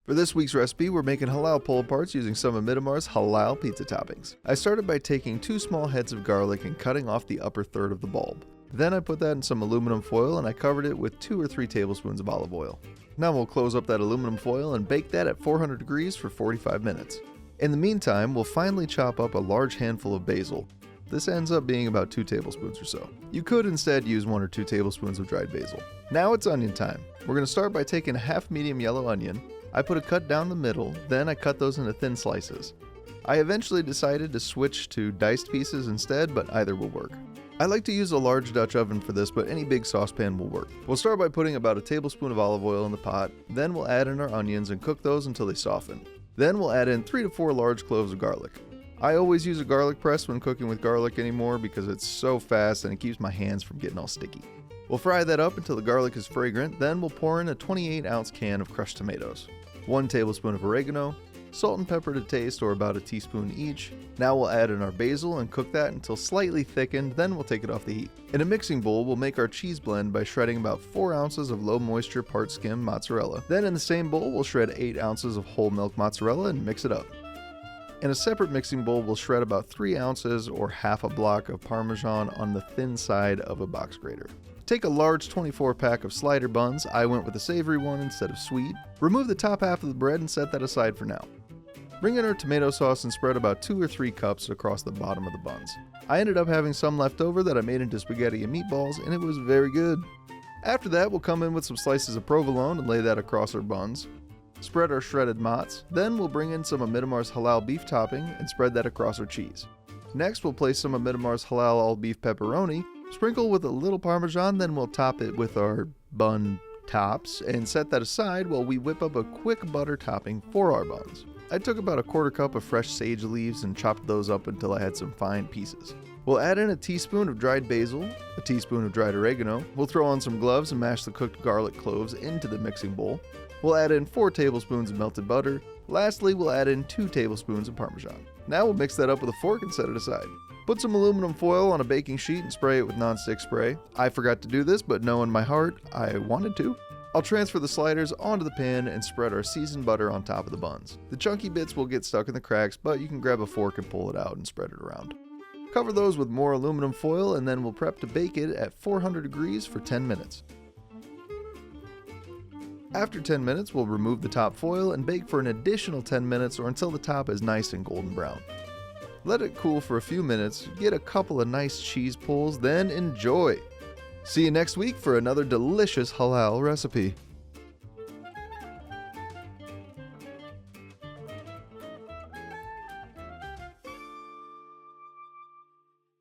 For this week's recipe, we're making halal pulled parts using some of Midamar's halal pizza toppings. I started by taking 2 small heads of garlic and cutting off the upper third of the bulb. Then I put that in some aluminum foil and I covered it with 2 or 3 tablespoons of olive oil. Now we'll close up that aluminum foil and bake that at 400 degrees for 45 minutes. In the meantime, we'll finely chop up a large handful of basil. This ends up being about 2 tablespoons or so. You could instead use 1 or 2 tablespoons of dried basil. Now it's onion time. We're going to start by taking a half medium yellow onion. I put a cut down the middle, then I cut those into thin slices. I eventually decided to switch to diced pieces instead, but either will work. I like to use a large Dutch oven for this, but any big saucepan will work. We'll start by putting about a tablespoon of olive oil in the pot, then we'll add in our onions and cook those until they soften. Then we'll add in 3 to 4 large cloves of garlic. I always use a garlic press when cooking with garlic anymore because it's so fast and it keeps my hands from getting all sticky. We'll fry that up until the garlic is fragrant, then we'll pour in a 28-ounce can of crushed tomatoes, 1 tablespoon of oregano, salt and pepper to taste or about a teaspoon each. Now we'll add in our basil and cook that until slightly thickened, then we'll take it off the heat. In a mixing bowl, we'll make our cheese blend by shredding about 4 ounces of low moisture part skim mozzarella. Then in the same bowl, we'll shred 8 ounces of whole milk mozzarella and mix it up. In a separate mixing bowl, we'll shred about 3 ounces or half a block of Parmesan on the thin side of a box grater. Take a large 24-pack of slider buns. I went with a savory one instead of sweet. Remove the top half of the bread and set that aside for now. Bring in our tomato sauce and spread about 2 or 3 cups across the bottom of the buns. I ended up having some left over that I made into spaghetti and meatballs, and it was very good. After that, we'll come in with some slices of provolone and lay that across our buns. Spread our shredded mozz. Then we'll bring in some of Midamar's halal beef topping and spread that across our cheese. Next, we'll place some of Midamar's halal all beef pepperoni. Sprinkle with a little Parmesan, then we'll top it with our bun tops and set that aside while we whip up a quick butter topping for our buns. I took about a 1/4 cup of fresh sage leaves and chopped those up until I had some fine pieces. We'll add in a teaspoon of dried basil, a teaspoon of dried oregano. We'll throw on some gloves and mash the cooked garlic cloves into the mixing bowl. We'll add in 4 tablespoons of melted butter. Lastly, we'll add in 2 tablespoons of Parmesan. Now we'll mix that up with a fork and set it aside. Put some aluminum foil on a baking sheet and spray it with nonstick spray. I forgot to do this, but knowing my heart, I wanted to. I'll transfer the sliders onto the pan and spread our seasoned butter on top of the buns. The chunky bits will get stuck in the cracks, but you can grab a fork and pull it out and spread it around. Cover those with more aluminum foil and then we'll prep to bake it at 400 degrees for 10 minutes. After 10 minutes, we'll remove the top foil and bake for an additional 10 minutes or until the top is nice and golden brown. Let it cool for a few minutes, get a couple of nice cheese pulls, then enjoy! See you next week for another delicious halal recipe.